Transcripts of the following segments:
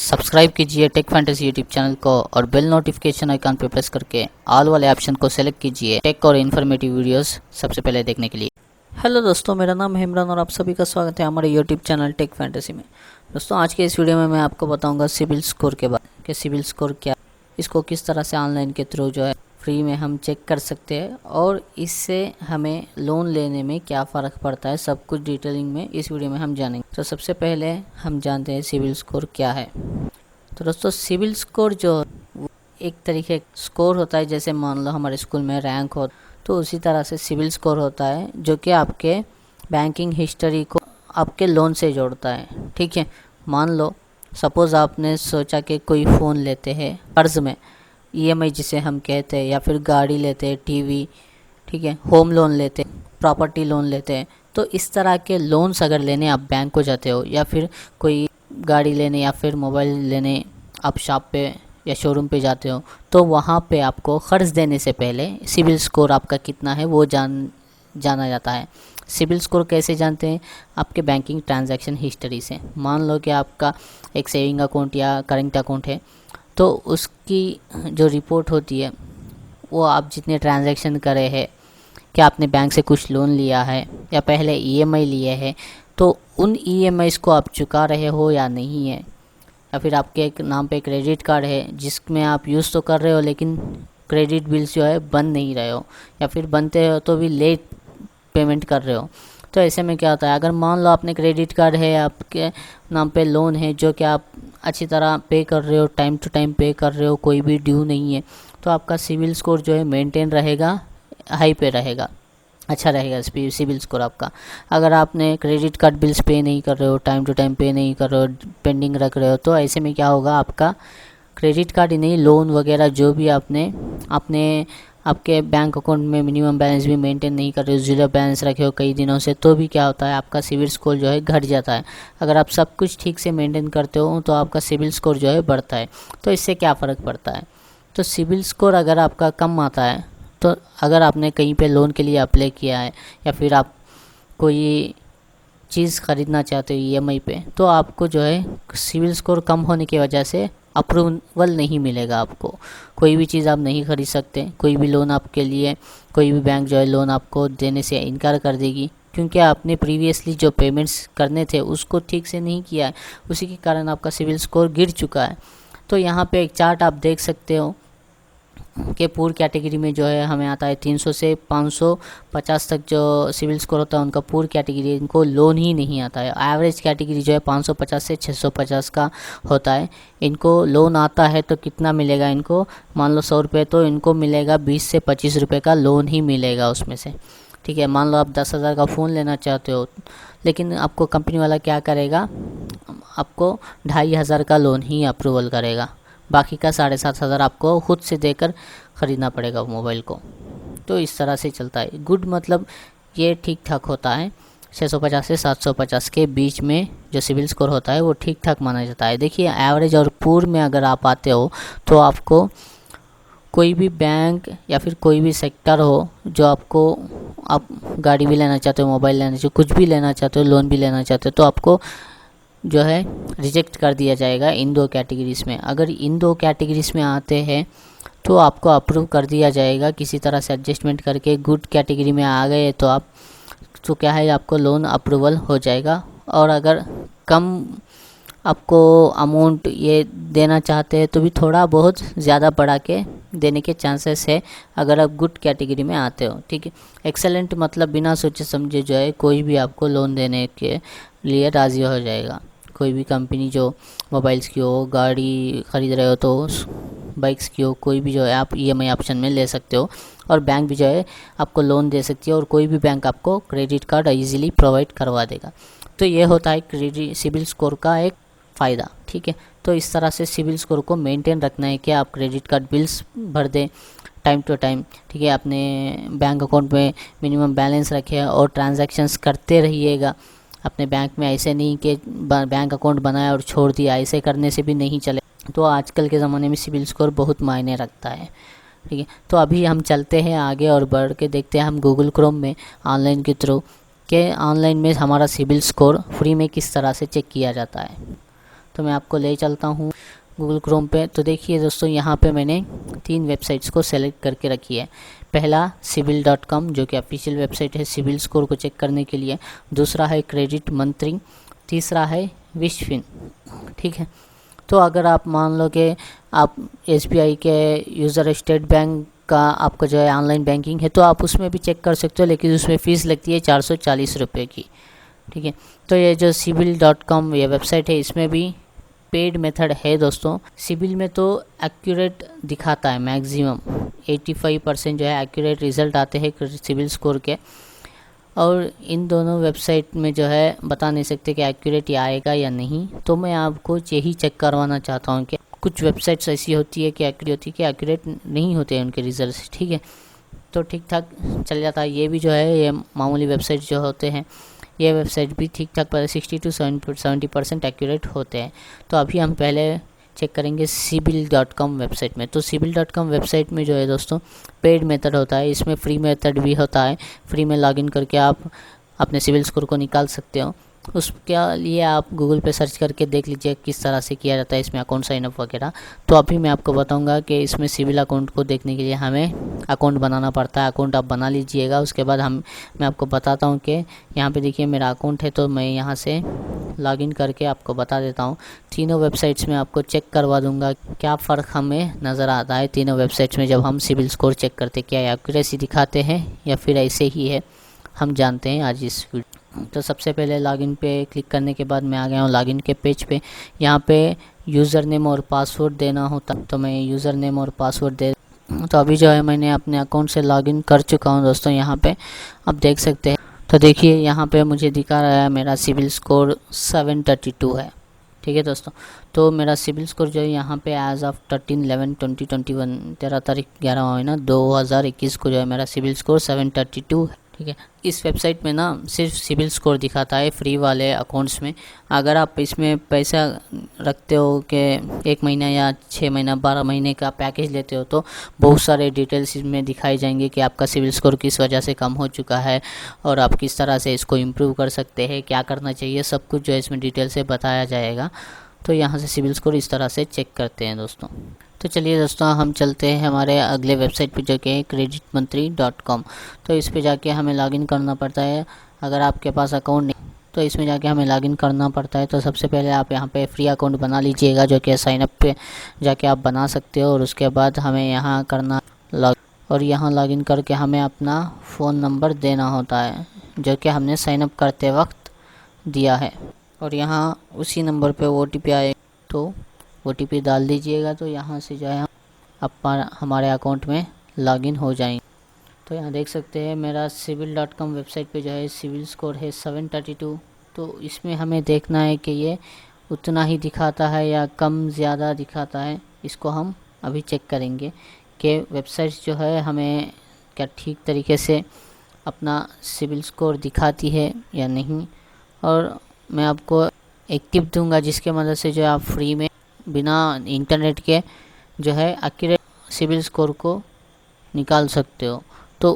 Subscribe कीजिए take fantasy YouTube channel को और बेल नोटिफिकेशन आइकन पर प्रेस करके ऑल वाले ऑप्शन को सेलेक्ट कीजिए टेक और इन्फॉर्मेटिव वीडियोस सबसे पहले देखने के लिए। हेलो दोस्तों, मेरा नाम है इमरान और आप सभी का स्वागत है हमारे यूट्यूब चैनल टेक फैंटेसी में। दोस्तों, आज के इस वीडियो में मैं आपको बताऊंगा सिबिल स्कोर के बारे में कि सिबिल स्कोर क्या, इसको किस तरह से ऑनलाइन के थ्रू जो है फ्री में हम चेक कर सकते हैं और इससे हमें लोन लेने में क्या फ़र्क पड़ता है, सब कुछ डिटेलिंग में इस वीडियो में हम जानेंगे। तो सबसे पहले हम जानते हैं सिबिल स्कोर क्या है। तो दोस्तों, सिबिल स्कोर जो एक तरीके स्कोर होता है, जैसे मान लो हमारे स्कूल में रैंक हो तो उसी तरह से सिबिल स्कोर होता है जो कि आपके बैंकिंग हिस्ट्री को आपके लोन से जोड़ता है। ठीक है, मान लो सपोज़ आपने सोचा कि कोई फ़ोन लेते हैं कर्ज़ में, ईएमआई जिसे हम कहते हैं, या फिर गाड़ी लेते हैं, टीवी, ठीक है, होम लोन लेते हैं, प्रॉपर्टी लोन लेते हैं। तो इस तरह के लोन्स अगर लेने आप बैंक को जाते हो या फिर कोई गाड़ी लेने या फिर मोबाइल लेने आप शॉप पे या शोरूम पे जाते हो, तो वहाँ पे आपको कर्ज़ देने से पहले सिबिल स्कोर आपका कितना है वो जाना जाता है। सिबिल स्कोर कैसे जानते हैं? आपके बैंकिंग ट्रांजैक्शन हिस्ट्री से। मान लो कि आपका एक सेविंग अकाउंट या करेंट अकाउंट है, तो उसकी जो रिपोर्ट होती है वो आप जितने ट्रांजैक्शन करे हैं, क्या आपने बैंक से कुछ लोन लिया है या पहले ईएमआई लिए है, तो उन ईएमआईज़ को आप चुका रहे हो या नहीं है, या फिर आपके एक नाम पे क्रेडिट कार्ड है जिसमें आप यूज़ तो कर रहे हो लेकिन क्रेडिट बिल्स जो है बन नहीं रहे हो, या फिर बनते हो तो भी लेट पेमेंट कर रहे हो। तो ऐसे में क्या होता है, अगर मान लो आपने क्रेडिट कार्ड है, आपके नाम पे लोन है जो कि आप अच्छी तरह पे कर रहे हो, टाइम टू टाइम पे कर रहे हो, कोई भी ड्यू नहीं है, तो आपका सिबिल स्कोर जो है मेंटेन रहेगा, हाई पे रहेगा, अच्छा रहेगा सिबिल स्कोर आपका। अगर आपने क्रेडिट कार्ड बिल्स पे नहीं कर रहे हो, टाइम टू टाइम पे नहीं कर रहे हो, पेंडिंग रख रहे हो, तो ऐसे में क्या होगा, आपका क्रेडिट कार्ड ही नहीं, लोन वगैरह जो भी आपने आपके बैंक अकाउंट में मिनिमम बैलेंस भी मेंटेन नहीं कर रहे हो, ज़ीरो बैलेंस रखे हो कई दिनों से, तो भी क्या होता है, आपका सिबिल स्कोर जो है घट जाता है। अगर आप सब कुछ ठीक से मेंटेन करते हो तो आपका सिबिल स्कोर जो है बढ़ता है। तो इससे क्या फ़र्क पड़ता है? तो सिबिल स्कोर अगर आपका कम आता है, तो अगर आपने कहीं पे लोन के लिए अप्लाई किया है या फिर आप कोई चीज़ ख़रीदना चाहते हो ईएमआई पे, तो आपको जो है सिबिल स्कोर कम होने की वजह से अप्रूवल नहीं मिलेगा। आपको कोई भी चीज़ आप नहीं खरीद सकते, कोई भी लोन आपके लिए, कोई भी बैंक जो है लोन आपको देने से इनकार कर देगी, क्योंकि आपने प्रीवियसली जो पेमेंट्स करने थे उसको ठीक से नहीं किया है, उसी के कारण आपका सिबिल स्कोर गिर चुका है। तो यहाँ पे एक चार्ट आप देख सकते हो कि पूर कैटेगरी में जो है हमें आता है 300 से 550 तक जो सिबिल स्कोर होता है उनका पूर कैटेगरी, इनको लोन ही नहीं आता है। एवरेज कैटेगरी जो है 550 से 650 का होता है, इनको लोन आता है। तो कितना मिलेगा इनको? मान लो 100 रुपये, तो इनको मिलेगा 20 से 25 रुपये का लोन ही मिलेगा उसमें से। ठीक है, मान लो आप 10,000 का फ़ोन लेना चाहते हो, लेकिन आपको कंपनी वाला क्या करेगा, आपको 2,500 का लोन ही अप्रूवल करेगा, बाकी का 7,500 आपको खुद से देकर ख़रीदना पड़ेगा मोबाइल को। तो इस तरह से चलता है। गुड मतलब ये ठीक ठाक होता है, 650 से 750 के बीच में जो सिबिल स्कोर होता है वो ठीक ठाक माना जाता है। देखिए, एवरेज और पूर में अगर आप आते हो तो आपको कोई भी बैंक या फिर कोई भी सेक्टर हो जो आपको, आप गाड़ी भी लेना चाहते हो, मोबाइल लेना चाहते हो, कुछ भी लेना चाहते हो, लोन भी लेना चाहते हो, तो आपको जो है रिजेक्ट कर दिया जाएगा इन दो कैटेगरीज़ में। अगर इन दो कैटेगरीज़ में आते हैं तो आपको अप्रूव कर दिया जाएगा किसी तरह से एडजस्टमेंट करके। गुड कैटेगरी में आ गए तो आप, तो क्या है, आपको लोन अप्रूवल हो जाएगा। और अगर कम आपको अमाउंट ये देना चाहते हैं तो भी थोड़ा बहुत ज़्यादा बढ़ा के देने के चांसेस है अगर आप गुड कैटेगरी में आते हो। ठीक है, एक्सेलेंट मतलब बिना सोचे समझे जो है कोई भी आपको लोन देने के लिए राज़ी हो जाएगा। कोई भी कंपनी जो मोबाइल्स की हो, गाड़ी ख़रीद रहे हो तो बाइक्स की हो, कोई भी जो है आप ईएमआई ऑप्शन में ले सकते हो, और बैंक भी जो है आपको लोन दे सकती है, और कोई भी बैंक आपको क्रेडिट कार्ड ईजिली प्रोवाइड करवा देगा। तो ये होता है क्रेडिट सिबिल स्कोर का एक फ़ायदा। ठीक है, तो इस तरह से सिबिल स्कोर को मेंटेन रखना है कि आप क्रेडिट कार्ड बिल्स भर दें टाइम टू टाइम। ठीक है, अपने बैंक अकाउंट में मिनिमम बैलेंस रखें और ट्रांजैक्शंस करते रहिएगा अपने बैंक में। ऐसे नहीं कि बैंक अकाउंट बनाया और छोड़ दिया, ऐसे करने से भी नहीं चले। तो आजकल के ज़माने में सिबिल स्कोर बहुत मायने रखता है। ठीक है, तो अभी हम चलते हैं आगे और बढ़ के देखते हैं हम गूगल क्रोम में ऑनलाइन के थ्रू के ऑनलाइन में हमारा सिबिल स्कोर फ्री में किस तरह से चेक किया जाता है। तो मैं आपको ले चलता हूँ गूगल क्रोम पे। तो देखिए दोस्तों, यहाँ पे मैंने 3 वेबसाइट्स को सेलेक्ट करके रखी है। पहला CIBIL.com जो कि ऑफिशियल वेबसाइट है सिविल स्कोर को चेक करने के लिए। दूसरा है क्रेडिट मंत्री। तीसरा है विशफिन। ठीक है, तो अगर आप मान लो कि आप SBI के यूज़र, स्टेट बैंक का आपका जो है ऑनलाइन बैंकिंग है, तो आप उसमें भी चेक कर सकते हो, लेकिन उसमें फ़ीस लगती है 440 रुपये की। ठीक है, तो ये जो CIBIL.com ये वेबसाइट है, इसमें भी पेड मेथड है दोस्तों। सिविल में तो एक्यूरेट दिखाता है, मैक्सिमम 85% जो है एक्यूरेट रिज़ल्ट आते हैं सिविल स्कोर के। और इन दोनों वेबसाइट में जो है बता नहीं सकते कि एक्यूरेट ही आएगा या नहीं। तो मैं आपको यही चेक करवाना चाहता हूँ कि कुछ वेबसाइट्स ऐसी होती है कि एक्यूरेट नहीं होते हैं उनके रिजल्ट। ठीक है, तो ठीक ठाक चल जाता है। ये भी जो है, ये मामूली वेबसाइट जो होते हैं, ये वेबसाइट भी ठीक ठाक 60 to 70% एक्यूरेट होते हैं। तो अभी हम पहले चेक करेंगे CIBIL.com वेबसाइट में। तो CIBIL.com वेबसाइट में जो है दोस्तों पेड मेथड होता है, इसमें फ्री मेथड भी होता है। फ्री में लॉगिन करके आप अपने सिविल स्कोर को निकाल सकते हो। उसके लिए आप गूगल पे सर्च करके देख लीजिए किस तरह से किया जाता है इसमें अकाउंट साइनअप वगैरह। तो अभी मैं आपको बताऊंगा कि इसमें सिविल अकाउंट को देखने के लिए हमें अकाउंट बनाना पड़ता है। अकाउंट आप बना लीजिएगा, उसके बाद मैं आपको बताता हूं कि यहाँ पे देखिए मेरा अकाउंट है, तो मैं यहाँ से लॉगिन करके आपको बता देता हूँ। तीनों वेबसाइट्स में आपको चेक करवा दूँगा क्या फ़र्क हमें नज़र आता है तीनों वेबसाइट्स में जब हम सिविल स्कोर चेक करते, क्या एक्यूरेसी दिखाते हैं या फिर ऐसे ही है, हम जानते हैं आज इस वीडियो। तो सबसे पहले लॉगिन पे क्लिक करने के बाद मैं आ गया हूँ लॉगिन के पेज पे। यहाँ पे यूज़र नेम और पासवर्ड देना होता, तो मैं यूज़र नेम और पासवर्ड दे। तो अभी जो है मैंने अपने अकाउंट से लॉगिन कर चुका हूँ दोस्तों। यहाँ पे आप देख सकते हैं, तो देखिए यहाँ पे मुझे दिखा रहा है मेरा सिविल स्कोर 732 है। ठीक है दोस्तों, तो मेरा सिविल स्कोर जो है यहाँ पे एज ऑफ 13/11/2021 13 तारीख 11वां महीना 2021 को जो है मेरा सिविल स्कोर 732 है। ठीक है, इस वेबसाइट में ना सिर्फ सिविल स्कोर दिखाता है फ्री वाले अकाउंट्स में। अगर आप इसमें पैसा रखते हो कि 1 महीना या 6 महीना 12 महीने का पैकेज लेते हो, तो बहुत सारे डिटेल्स इसमें दिखाई जाएंगे कि आपका सिविल स्कोर किस वजह से कम हो चुका है और आप किस तरह से इसको इम्प्रूव कर सकते हैं, क्या करना चाहिए, सब कुछ जो है इसमें डिटेल से बताया जाएगा। तो यहाँ से सिविल स्कोर इस तरह से चेक करते हैं दोस्तों। तो चलिए दोस्तों, हम चलते हैं हमारे अगले वेबसाइट पे जो कि है creditmantri.com। तो इस पे जाके हमें लॉगिन करना पड़ता है। अगर आपके पास अकाउंट नहीं तो इसमें जाके हमें लॉगिन करना पड़ता है। तो सबसे पहले आप यहाँ पे फ्री अकाउंट बना लीजिएगा, जो कि साइनअप पे जाके आप बना सकते हो। और उसके बाद हमें यहाँ करना और यहाँ लॉगिन करके हमें अपना फ़ोन नंबर देना होता है, जो कि हमने साइनअप करते वक्त दिया है। और यहाँ उसी नंबर पे OTP आए, तो OTP डाल दीजिएगा। तो यहाँ से जो है हमारे अकाउंट में लॉगिन हो जाएंगे। तो यहाँ देख सकते हैं मेरा CIBIL.com वेबसाइट पे जो है सिविल स्कोर है 732। तो इसमें हमें देखना है कि ये उतना ही दिखाता है या कम ज़्यादा दिखाता है। इसको हम अभी चेक करेंगे कि वेबसाइट जो है हमें क्या ठीक तरीके से अपना सिविल स्कोर दिखाती है या नहीं। और मैं आपको एक टिप दूंगा जिसके मदद से जो आप फ्री में बिना इंटरनेट के जो है एक्यूरेट सिविल स्कोर को निकाल सकते हो। तो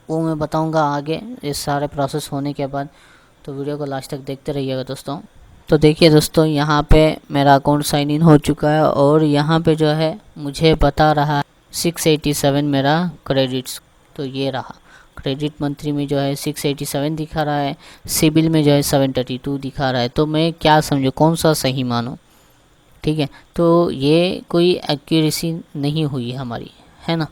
वो मैं बताऊंगा आगे इस सारे प्रोसेस होने के बाद। तो वीडियो को लास्ट तक देखते रहिएगा दोस्तों। तो देखिए दोस्तों, यहाँ पे मेरा अकाउंट साइन इन हो चुका है और यहाँ पे जो है मुझे बता रहा है 687 मेरा क्रेडिट्स। तो ये रहा, क्रेडिट मंथली में जो है 687 दिखा रहा है, सिविल में जो है 732 दिखा रहा है। तो मैं क्या समझूँ, कौन सा सही मानूँ? ठीक है, तो ये कोई एक्यूरेसी नहीं हुई हमारी, है ना,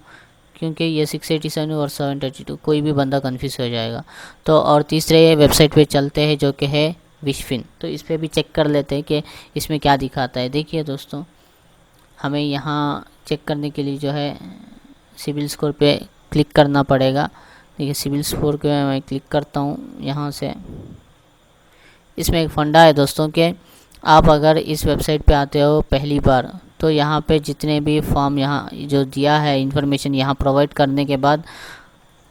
क्योंकि ये 687 और 732 कोई भी बंदा कन्फ्यूज़ हो जाएगा। तो और तीसरे वेबसाइट पे चलते हैं जो कि है विशफिन। तो इस पर भी चेक कर लेते हैं कि इसमें क्या दिखाता है। देखिए दोस्तों, हमें यहाँ चेक करने के लिए जो है सिविल स्कोर पे क्लिक करना पड़ेगा। देखिए सिविल स्कोर पे मैं क्लिक करता हूँ यहाँ से। इसमें एक फंडा है दोस्तों कि आप अगर इस वेबसाइट पे आते हो पहली बार, तो यहाँ पे जितने भी फॉर्म यहाँ जो दिया है इन्फॉर्मेशन यहाँ प्रोवाइड करने के बाद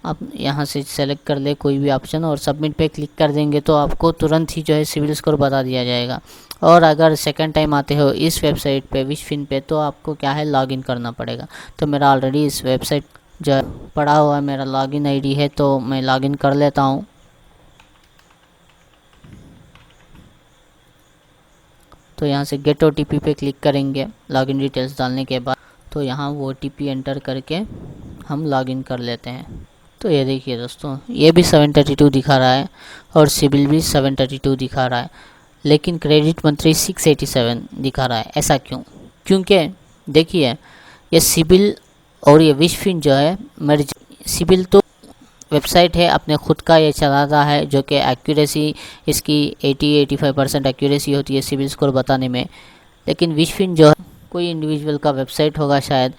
आप यहाँ से सेलेक्ट कर ले कोई भी ऑप्शन और सबमिट पे क्लिक कर देंगे, तो आपको तुरंत ही जो है सिविल स्कोर बता दिया जाएगा। और अगर सेकंड टाइम आते हो इस वेबसाइट पे विशफिन पे, तो आपको क्या है लॉगिन करना पड़ेगा। तो मेरा ऑलरेडी इस वेबसाइट जो है पड़ा हुआ है, मेरा लॉगिन आईडी है, तो मैं लॉगिन कर लेता हूँ। तो यहाँ से गेट OTP पे क्लिक करेंगे लॉगिन डिटेल्स डालने के बाद। तो यहाँ वो OTP एंटर करके हम लॉगिन कर लेते हैं। तो ये देखिए दोस्तों, ये भी 732 दिखा रहा है और सिबिल भी 732 दिखा रहा है, लेकिन क्रेडिट मंथली 687 दिखा रहा है। ऐसा क्यों? क्योंकि देखिए, ये सिबिल और ये विशफिन जो है मर्ज, सिबिल तो वेबसाइट है अपने खुद का, ये चलाता है, जो कि एक्यूरेसी इसकी 80-85% एक्यूरेसी होती है सिबिल स्कोर बताने में। लेकिन विशफिन जो है कोई इंडिविजुअल का वेबसाइट होगा शायद,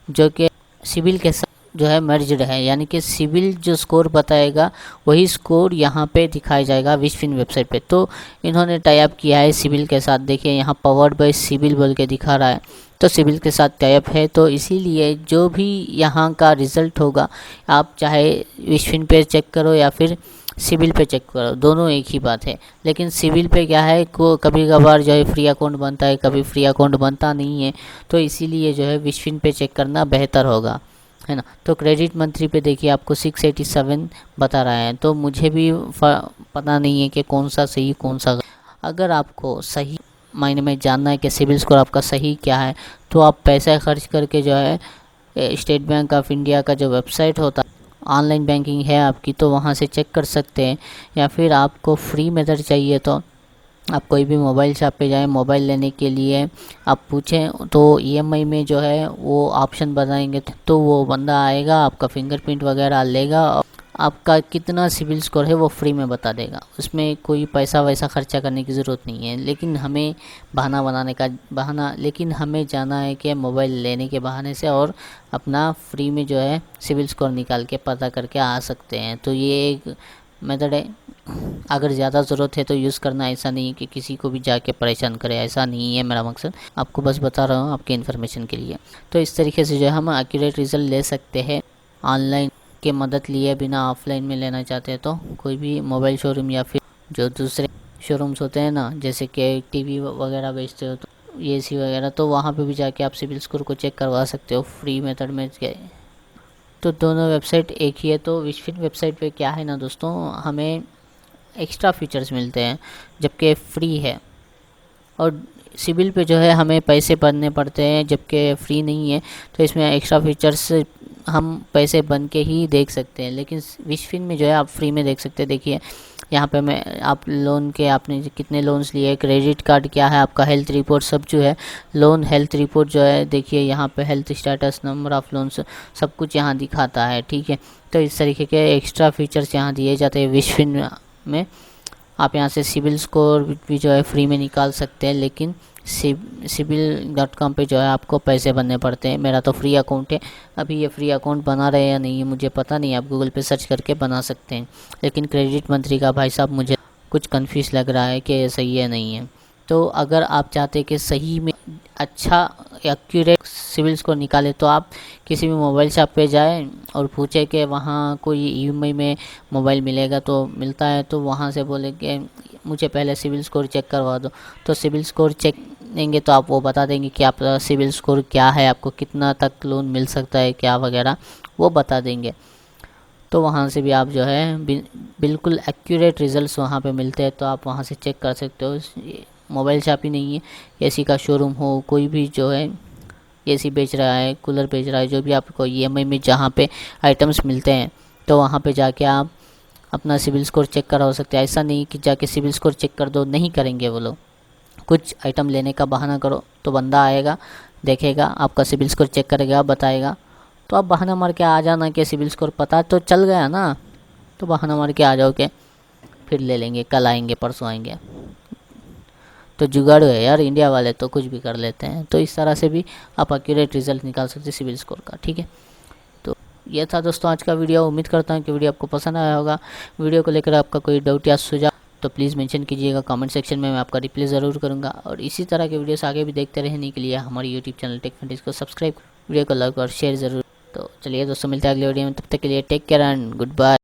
जो कि सिबिल के साथ जो है मर्ज्ड है, यानी कि सिबिल जो स्कोर बताएगा वही स्कोर यहाँ पे दिखाया जाएगा विशफिन वेबसाइट पे। तो इन्होंने टाई अप किया है सिबिल के साथ। देखिए यहाँ पावर्ड बाय सिबिल बोल के दिखा रहा है, तो सिबिल के साथ टाई अप है। तो इसीलिए जो भी यहाँ का रिज़ल्ट होगा, आप चाहे विशफिन पे चेक करो या फिर सिबिल पे चेक करो, दोनों एक ही बात है। लेकिन सिबिल पे क्या है, को कभी कभार जो है फ्री अकाउंट बनता है, कभी फ्री अकाउंट बनता नहीं है। तो इसीलिए जो है विशफिन पे चेक करना बेहतर होगा, है ना। तो क्रेडिट मंथली पे देखिए आपको 687 बता रहा है। तो मुझे भी पता नहीं है कि कौन सा सही कौन सा गलत। अगर आपको सही मायने में जानना है कि सिबिल स्कोर आपका सही क्या है, तो आप पैसा खर्च करके जो है स्टेट बैंक ऑफ इंडिया का जो वेबसाइट होता है, ऑनलाइन बैंकिंग है आपकी, तो वहाँ से चेक कर सकते हैं। या फिर आपको फ्री मेथड चाहिए तो आप कोई भी मोबाइल शॉप पे जाएं, मोबाइल लेने के लिए आप पूछें तो EMI में जो है वो ऑप्शन बताएंगे, तो वो बंदा आएगा, आपका फिंगरप्रिंट वगैरह लेगा और आपका कितना सिबिल स्कोर है वो फ्री में बता देगा। उसमें कोई पैसा वैसा खर्चा करने की ज़रूरत नहीं है। लेकिन हमें लेकिन हमें जाना है कि मोबाइल लेने के बहाने से और अपना फ्री में जो है सिबिल स्कोर निकाल के पता करके आ सकते हैं। तो ये एक मेथड है, अगर ज़्यादा ज़रूरत है तो यूज़ करना। ऐसा नहीं है कि किसी को भी जाके परेशान करे, ऐसा नहीं है मेरा मकसद, आपको बस बता रहा हूँ आपके इन्फॉर्मेशन के लिए। तो इस तरीके से जो है हम एक्यूरेट रिज़ल्ट ले सकते हैं ऑनलाइन के मदद लिए बिना। ऑफलाइन में लेना चाहते हैं तो कोई भी मोबाइल शोरूम या फिर जो दूसरे शोरूम्स होते हैं ना, जैसे कि TV वगैरह बेचते हो तो AC वगैरह, तो वहाँ पे भी जाके आप सिबिल स्कोर को चेक करवा सकते हो फ्री मेथड में। तो दोनों वेबसाइट एक ही है। तो विशफिन वेबसाइट पे क्या है ना दोस्तों, हमें एक्स्ट्रा फीचर्स मिलते हैं जबकि फ्री है, और सिबिल पे जो है हमें पैसे भरने पड़ते हैं जबकि फ्री नहीं है। तो इसमें एक्स्ट्रा फीचर्स हम पैसे बन के ही देख सकते हैं, लेकिन विशफिन में जो है आप फ्री में देख सकते हैं। देखिए यहाँ पे मैं आप लोन के आपने कितने लोन्स लिए, क्रेडिट कार्ड क्या है आपका, हेल्थ रिपोर्ट सब जो है, लोन हेल्थ रिपोर्ट जो है, देखिए यहाँ पे health status, number of loans, सब कुछ यहाँ दिखाता है, ठीक है। तो इस तरीके के एक्स्ट्रा फीचर्स यहाँ दिए जाते हैं विशफिन में। आप यहाँ से सिबिल स्कोर भी जो है फ्री में निकाल सकते हैं, लेकिन sibil.com पे जो है आपको पैसे भरने पड़ते हैं। मेरा तो फ्री अकाउंट है, अभी ये फ्री अकाउंट बना रहे या नहीं है मुझे पता नहीं, आप गूगल पे सर्च करके बना सकते हैं। लेकिन क्रेडिट मंथली का भाई साहब मुझे कुछ कन्फ्यूज़ लग रहा है कि ये सही है नहीं है। तो अगर आप चाहते हैं कि सही में अच्छा एक्यूरेट सिबिल स्कोर निकाले, तो आप किसी भी मोबाइल शॉप पे जाएं और पूछे कि वहाँ कोई EMI में मोबाइल मिलेगा, तो मिलता है तो वहाँ से बोले कि मुझे पहले सिबिल स्कोर चेक करवा दो। तो सिबिल स्कोर चेक देंगे तो आप वो बता देंगे कि आपका सिबिल स्कोर क्या है, आपको कितना तक लोन मिल सकता है क्या वगैरह, वो बता देंगे। तो वहाँ से भी आप जो है बिल्कुल एक्यूरेट रिज़ल्ट्स वहाँ पे मिलते हैं, तो आप वहाँ से चेक कर सकते हो। मोबाइल शॉप ही नहीं है, AC का शोरूम हो, कोई भी जो है AC बेच रहा है, कूलर बेच रहा है, जो भी आपको EMI में जहाँ पे आइटम्स मिलते हैं, तो वहाँ पे जाके आप अपना सिबिल स्कोर चेक करा सकते हैं। ऐसा नहीं कि जाके सिबिल स्कोर चेक कर दो, नहीं करेंगे वो लोग। कुछ आइटम लेने का बहाना करो तो बंदा आएगा, देखेगा, आपका सिबिल स्कोर चेक करेगा, बताएगा, तो आप बहाना मार के आ जाना कि सिबिल स्कोर पता तो चल गया ना, तो बहाना मार के आ जाओ कि फिर ले लेंगे, कल आएंगे, परसों आएंगे। तो जुगाड़ है यार, इंडिया वाले तो कुछ भी कर लेते हैं। तो इस तरह से भी आप एक्यूरेट रिज़ल्ट निकाल सकते हैं सिबिल स्कोर का, ठीक है। तो ये था दोस्तों आज का वीडियो। उम्मीद करता हूँ कि वीडियो आपको पसंद आया होगा। वीडियो को लेकर आपका कोई डाउट या सुझाव तो प्लीज़ मेंशन कीजिएगा कमेंट सेक्शन में, मैं आपका रिप्लाई ज़रूर करूँगा। और इसी तरह के वीडियोस आगे भी देखते रहने के लिए हमारे यूट्यूब चैनल टेक फंटीज को सब्सक्राइब, वीडियो को लाइक और शेयर ज़रूर। तो चलिए दोस्तों, मिलते हैं अगले वीडियो में, तब तक के लिए take care and good bye.